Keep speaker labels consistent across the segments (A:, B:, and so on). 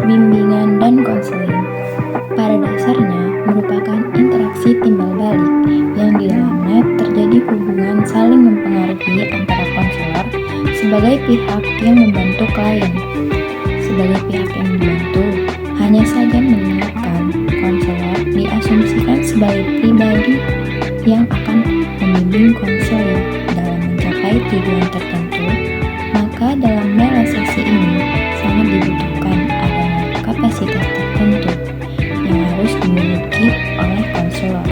A: bimbingan, dan konseling pada dasarnya merupakan interaksi timbal balik yang di dalamnya terjadi hubungan saling mempengaruhi antara konselor sebagai pihak yang membantu klien. Sebagai pihak yang dibantu, hanya saja mendengarkan, konselor diasumsikan sebagai pribadi yang akan membimbing konselor dalam mencapai tujuan tertentu. Maka dalam realisasi ini sangat dibutuhkan adanya kapasitas tertentu yang harus dimiliki oleh konselor.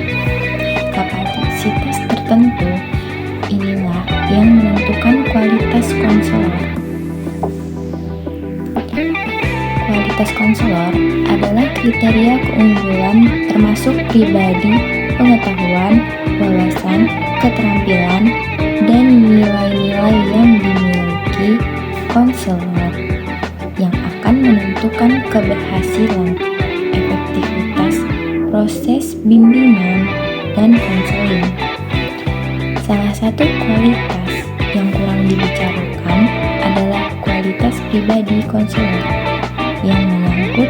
A: Kapasitas tertentu inilah yang menentukan kualitas konselor. Kualitas konselor adalah kriteria keunggulan termasuk pribadi, pengetahuan, wawasan, keterampilan, dan nilai-nilai yang dimiliki konselor yang akan menentukan keberhasilan, efektivitas proses bimbingan dan konseling. Salah satu kualitas yang kurang dibicarakan adalah kualitas pribadi konselor yang menyangkut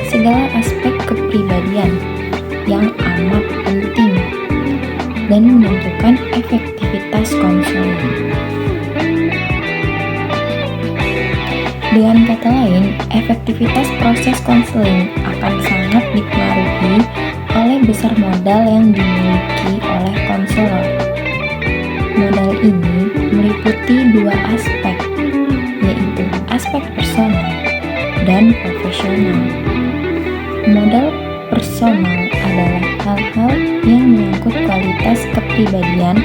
A: segala aspek kepribadian yang amat penting dan menentukan efektivitas konseling. Dengan kata lain, efektivitas proses konseling akan sangat dipengaruhi oleh besar modal yang dimiliki oleh konselor. Modal ini meliputi dua aspek, yaitu aspek personal dan profesional. Modal personal adalah hal-hal yang menyangkut kualitas kepribadian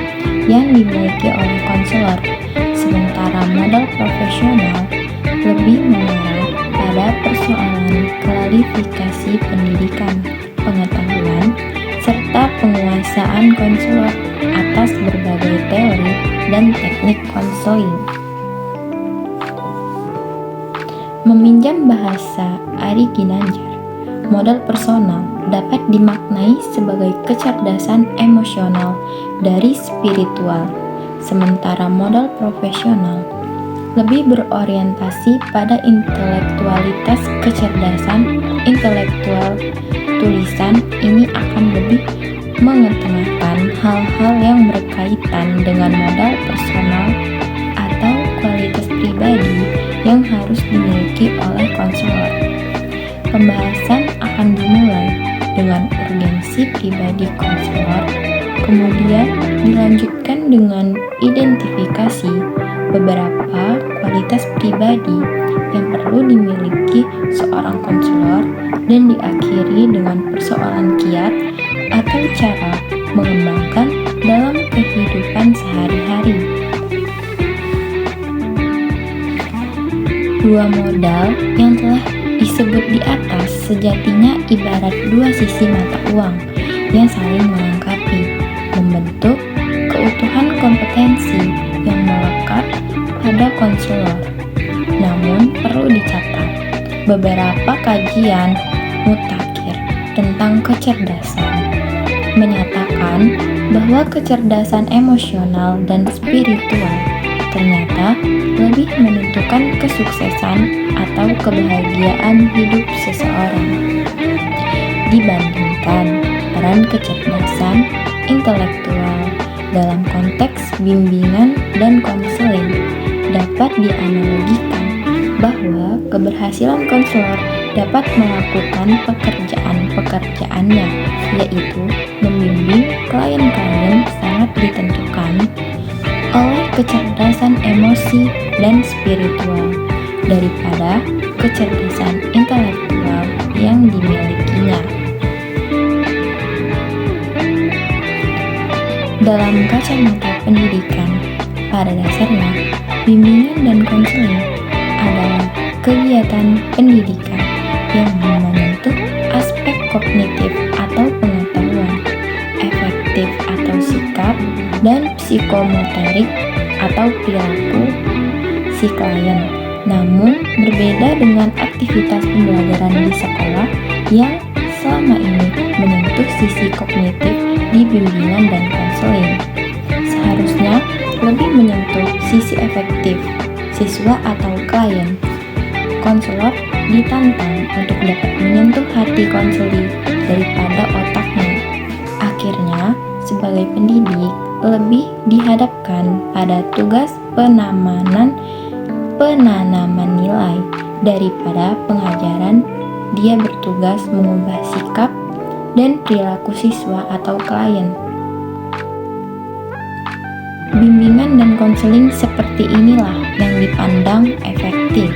A: yang dimiliki oleh konselor, sementara modal profesional lebih mengarah pada persoalan klarifikasi pendidikan, pengetahuan, serta penguasaan konselor atas berbagai teori dan teknik konseling. Meminjam bahasa Ari Ginanjar, modal personal dapat dimaknai sebagai kecerdasan emosional dari spiritual, sementara modal profesional lebih berorientasi pada intelektualitas. Kecerdasan intelektual tulisan ini akan lebih mengetengahkan hal-hal yang berkaitan dengan modal personal atau kualitas pribadi yang harus dimiliki oleh konselor. Pembahasan akan dimulai dengan urgensi pribadi konselor, kemudian dilanjutkan dengan identifikasi beberapa kualitas pribadi yang perlu dimiliki seorang konselor dan diakhiri dengan persoalan kiat atau cara mengembangkan dalam kehidupan sehari-hari. Dua modal yang telah disebut di atas sejatinya ibarat dua sisi mata uang yang saling melengkapi, membentuk keutuhan kompetensi yang melekat pada konselor. Namun perlu dicatat, beberapa kajian mutakhir tentang kecerdasan menyatakan bahwa kecerdasan emosional dan spiritual ternyata lebih menentukan kesuksesan atau kebahagiaan hidup seseorang dibandingkan peran kecerdasan intelektual dalam konteks bimbingan dan konseling. Dapat dianalogikan bahwa keberhasilan konselor dapat melakukan pekerjaannya, yaitu membimbing klien-klien, sangat ditentukan oleh kecerdasan emosi dan spiritual daripada kecerdasan intelektual yang dimilikinya. Dalam kacamata pendidikan, pada dasarnya bimbingan dan konseling adalah kegiatan pendidikan yang menyentuh aspek kognitif atau pengetahuan, efektif atau sikap, dan psikomotorik atau perilaku si klien. Namun berbeda dengan aktivitas pembelajaran di sekolah yang selama ini menyentuh sisi kognitif di bimbingan dan konseling. Seharusnya lebih menyentuh sisi efektif siswa atau klien. konselor ditantang untuk dapat menyentuh hati konseli daripada otaknya. Akhirnya, sebagai pendidik, lebih dihadapkan pada tugas penanaman nilai daripada pengajaran. Dia bertugas mengubah sikap dan perilaku siswa atau klien. Bimbingan dan konseling seperti inilah yang dipandang efektif.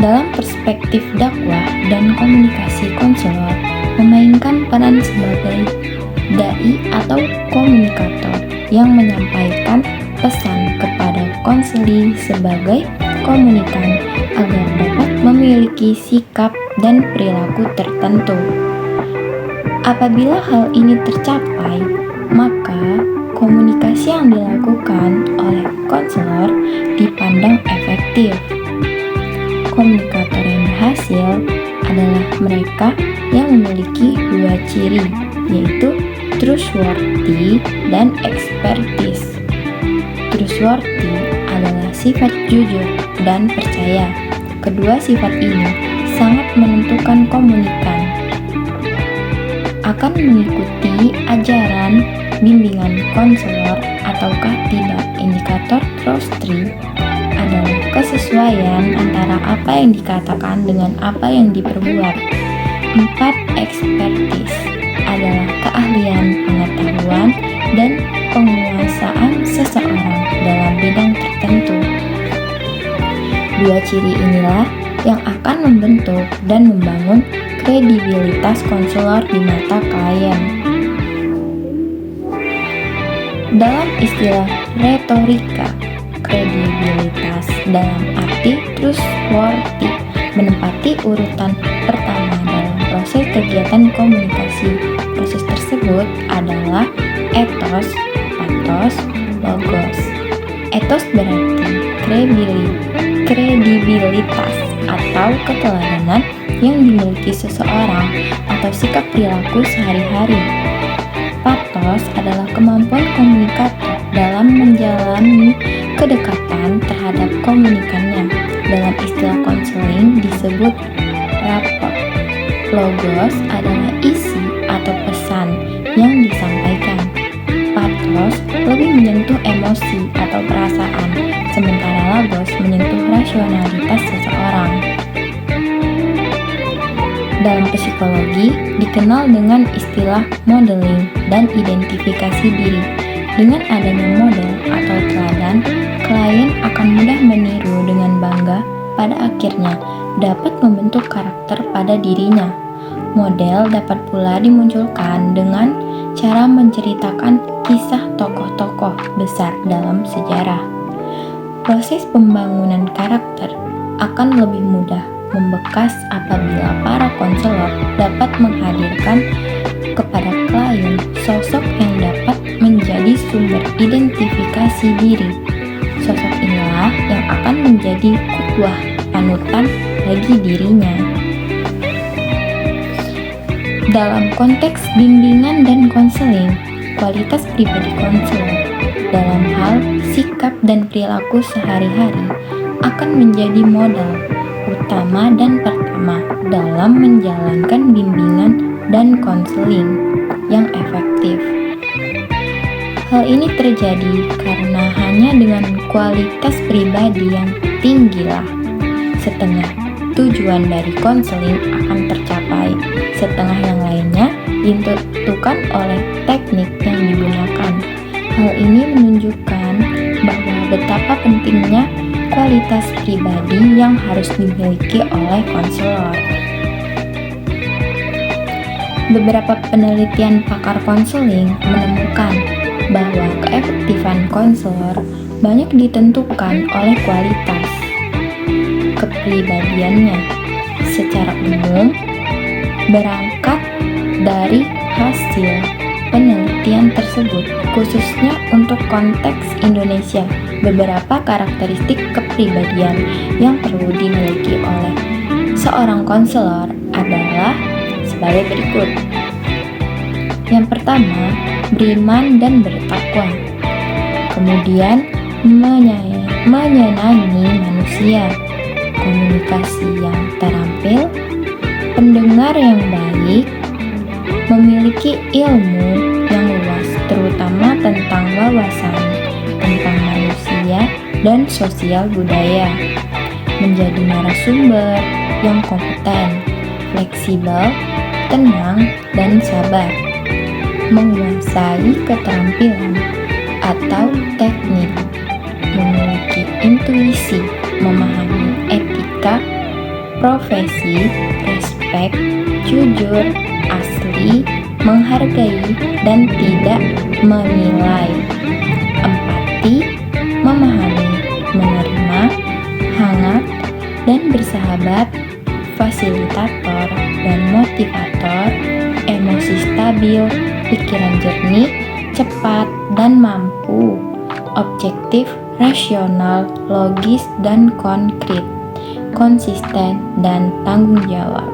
A: Dalam perspektif dakwah dan komunikasi, konselor memainkan peran sebagai dai atau komunikator yang menyampaikan pesan kepada konseli sebagai komunikan agar dapat memiliki sikap dan perilaku tertentu. Apabila hal ini tercapai, maka komunikasi yang dilakukan oleh konselor dipandang efektif. Komunikator yang berhasil adalah mereka yang memiliki dua ciri, yaitu trustworthy dan expertise. Trustworthy adalah sifat jujur dan percaya. Kedua sifat ini sangat menentukan komunikan. Akan mengikuti ajaran bimbingan konselor ataukah tidak. Indikator trustworthy adalah kesesuaian antara apa yang dikatakan dengan apa yang diperbuat. 4. Expertise adalah keahlian, pengetahuan, dan penguasaan seseorang dalam bidang tertentu. Dua ciri inilah yang akan membentuk dan membangun kredibilitas konselor di mata klien. Dalam istilah retorika, kredibilitas dalam arti trustworthy menempati urutan pertama dalam proses kegiatan komunikasi. Proses tersebut adalah ethos, pathos, logos. Ethos berarti kredibilitas atau keteladanan yang dimiliki seseorang atau sikap perilaku sehari-hari. Pathos adalah kemampuan komunikator dalam menjalani kedekatan terhadap komunikannya. Dalam istilah konseling disebut rapport. Logos adalah isi atau pesan yang disampaikan. Pathos lebih menyentuh emosi atau perasaan, sementara logos menyentuh rasionalitas seseorang. Dalam psikologi dikenal dengan istilah modeling dan identifikasi diri. Dengan adanya model atau teladan, klien akan mudah meniru dengan bangga, pada akhirnya dapat membentuk karakter pada dirinya. Model dapat pula dimunculkan dengan cara menceritakan kisah tokoh-tokoh besar dalam sejarah. Proses pembangunan karakter akan lebih mudah membekas apabila para konselor dapat menghadirkan kepada klien sosok yang dapat menjadi sumber identifikasi diri. Sosok inilah yang akan menjadi qudwah panutan bagi dirinya. Dalam konteks bimbingan dan konseling, kualitas pribadi konselor dalam hal sikap dan perilaku sehari-hari akan menjadi modal utama dan pertama dalam menjalankan bimbingan dan konseling yang efektif. Hal ini terjadi karena hanya dengan kualitas pribadi yang tinggilah setengah tujuan dari konseling akan tercapai, setengah yang lainnya ditentukan oleh teknik yang digunakan. Hal ini menunjukkan bahwa betapa pentingnya kualitas pribadi yang harus dimiliki oleh konselor. Beberapa penelitian pakar konseling menemukan bahwa keefektifan konselor banyak ditentukan oleh kualitas kepribadiannya. Secara umum, berangkat dari hasil penelitian tersebut, khususnya untuk konteks Indonesia, beberapa karakteristik kepribadian yang perlu dimiliki oleh seorang konselor adalah sebagai berikut. Yang pertama, beriman dan bertakwa. Kemudian, menyenangi manusia, komunikasi yang terampil, pendengar yang baik, memiliki ilmu yang luas terutama tentang wawasan tentang manusia dan sosial budaya, menjadi narasumber yang kompeten, fleksibel, tenang, dan sabar, menguasai keterampilan atau teknik, memiliki intuisi, memahami etika, profesi, respek, jujur, asli, menghargai, dan tidak menilai, empati, memahami, menerima, hangat, dan bersahabat, fasilitator dan motivator, emosi stabil, pikiran jernih, cepat dan mampu, objektif, rasional, logis dan konkret, konsisten dan tanggung jawab.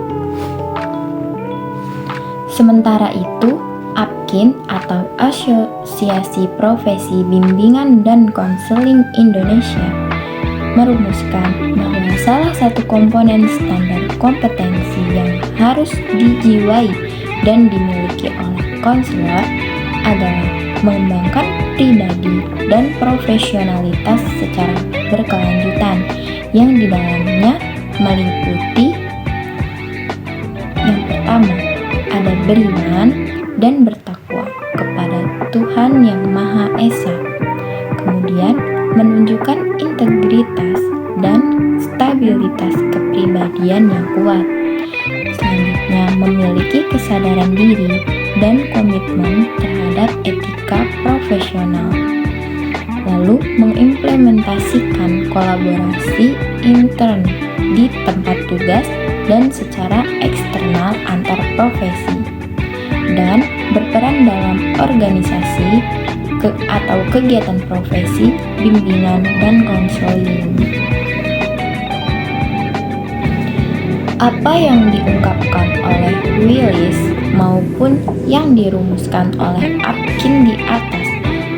A: Sementara itu, APKIN atau Asosiasi Profesi Bimbingan dan Konseling Indonesia merumuskan bahwa salah satu komponen standar kompetensi yang harus dijiwai dan dimiliki oleh konselor adalah mengembangkan pribadi dan profesionalitas secara berkelanjutan yang di dalamnya meliputi yang pertama, ada beriman dan bertakwa kepada Tuhan Yang Maha Esa. Kemudian, menunjukkan integritas dan stabilitas kepribadian yang kuat. Selanjutnya, memiliki kesadaran diri dan komitmen terhadap etika profesional. Lalu, mengimplementasikan kolaborasi intern di tempat tugas dan secara eksternal antar profesi, dan berperan dalam organisasi atau kegiatan profesi, bimbingan, dan konseling. Apa yang diungkapkan oleh Willis maupun yang dirumuskan oleh APKIN di atas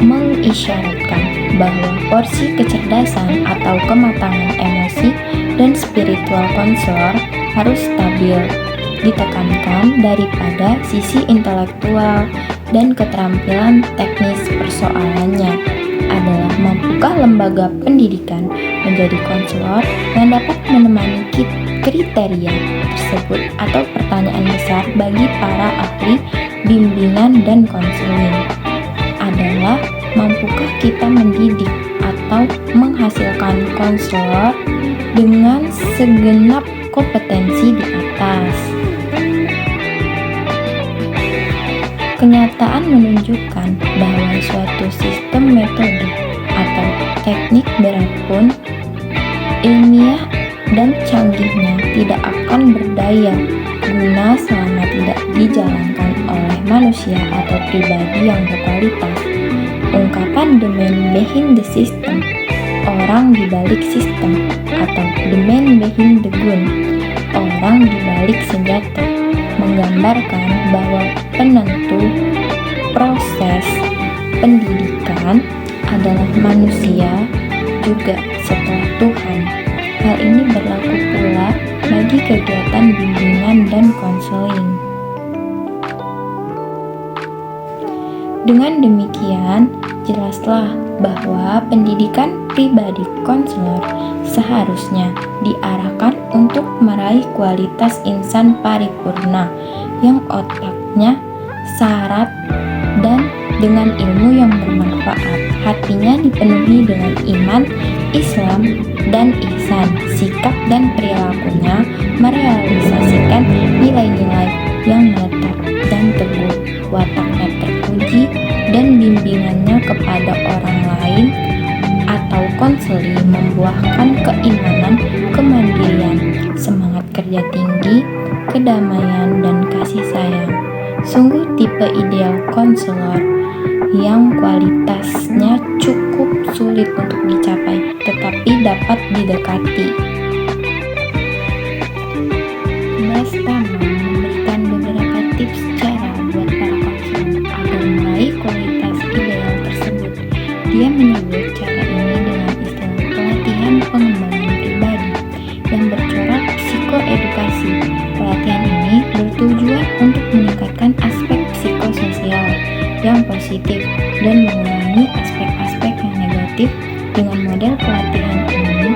A: mengisyaratkan bahwa porsi kecerdasan atau kematangan emosi dan spiritual konselor harus stabil, ditekankan daripada sisi intelektual dan keterampilan teknis persoalannya adalah mampukah lembaga pendidikan menjadi konselor yang dapat menemani kriteria tersebut atau pertanyaan besar bagi para ahli bimbingan dan konseling adalah mampukah kita mendidik atau menghasilkan konselor dengan segenap kompetensi di atas. Kenyataan menunjukkan bahwa suatu sistem metode atau teknik berapapun ilmiah dan canggihnya tidak akan berdaya guna selama tidak dijalankan oleh manusia atau pribadi yang berkualitas. Ungkapan the man behind the system, orang di balik sistem, atau the man behind the gun, orang di balik senjata, menggambarkan bahwa penentu proses pendidikan adalah manusia juga setelah Tuhan. Hal ini berlaku pula bagi kegiatan bimbingan dan konseling. Dengan demikian, jelaslah bahwa pendidikan pribadi konselor seharusnya diarahkan untuk meraih kualitas insan paripurna yang otaknya syarat dan dengan ilmu yang bermanfaat, hatinya dipenuhi dengan iman, Islam, dan ihsan, sikap dan perilakunya merealisasikan nilai-nilai yang menetap dan teguh, wataknya terpuji, dan bimbingannya kepada orang lain atau konseling membuahkan keimanan, kemandirian, semangat kerja tinggi, kedamaian, dan kasih sayang. Sungguh tipe ideal konselor yang kualitasnya cukup sulit untuk dicapai, tetapi dapat didekati. Mas Tama memberikan beberapa tips cara buat para konselor agar meraih kualitas ideal tersebut. Dia menyebut cara ini dengan istilah pengembangan pribadi yang bercorak psikoedukasi. Pelatihan ini bertujuan untuk meningkatkan aspek psikososial yang positif dan mengurangi aspek-aspek yang negatif. Dengan model pelatihan ini,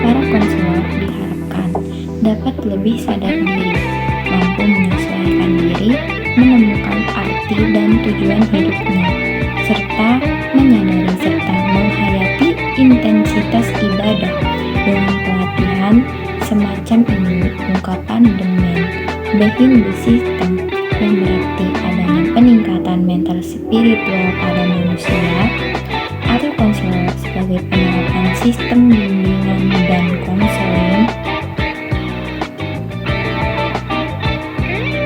A: para konselor diharapkan dapat lebih sadar diri, mampu menyesuaikan diri, menemukan arti dan tujuan hidupnya, serta menyadari serta menghayati intensitas ibadah. Dengan pelatihan semacam ini, ungkapan the man behind the system yang berarti adanya peningkatan mental spiritual pada manusia atau konselor sebagai penerapan sistem bimbingan dan konseling.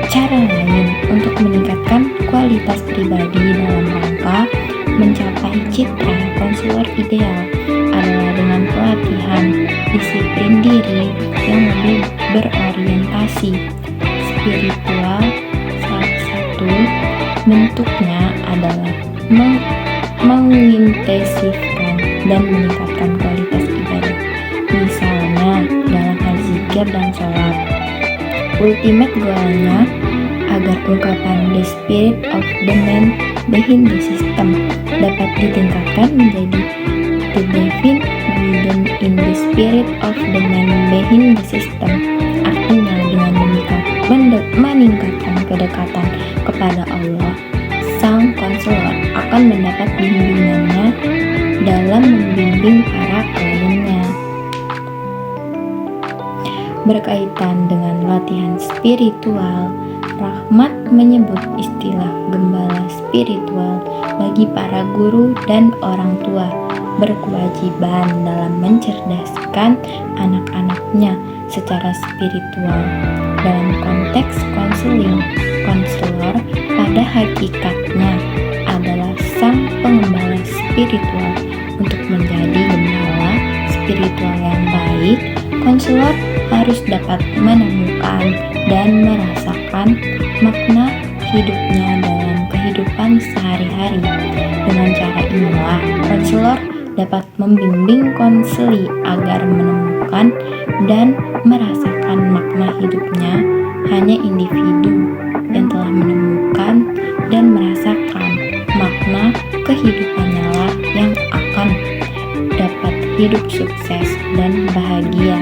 A: Cara lain untuk meningkatkan kualitas pribadi dalam rangka mencapai citra konselor ideal adalah dengan pelatihan disiplin diri yang lebih berorientasi spiritual. Salah satu bentuknya adalah mengintensifkan dan meningkatkan kualitas ibadah, misalnya dalam hal zikir dan sholat. Ultimate goalnya agar ungkapan the spirit of the man behind the system dapat ditingkatkan menjadi the divine within in the spirit of the man behind the system. Artinya dengan meningkatkan kedekatan kepada Allah, sang konselor akan mendapat bimbingannya dalam membimbing para kliennya. Berkaitan dengan latihan spiritual, Rahmat menyebut istilah gembala spiritual bagi para guru dan orang tua berkewajiban dalam mencerdaskan anak-anaknya secara spiritual. Dalam konteks konseling, konselor pada hakikatnya adalah sang pengembala spiritual. Untuk menjadi gembala spiritual yang baik, konselor harus dapat menemukan dan merasakan makna hidupnya dalam kehidupan sehari-hari. Dengan cara inilah, konselor dapat membimbing konseli agar menemukan dan merasakan makna hidupnya. Hanya individu yang telah menemukan dan merasakan makna kehidupannya lah yang akan dapat hidup sukses dan bahagia.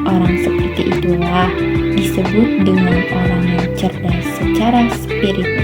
A: Orang seperti itulah disebut dengan orang yang cerdas secara spiritual.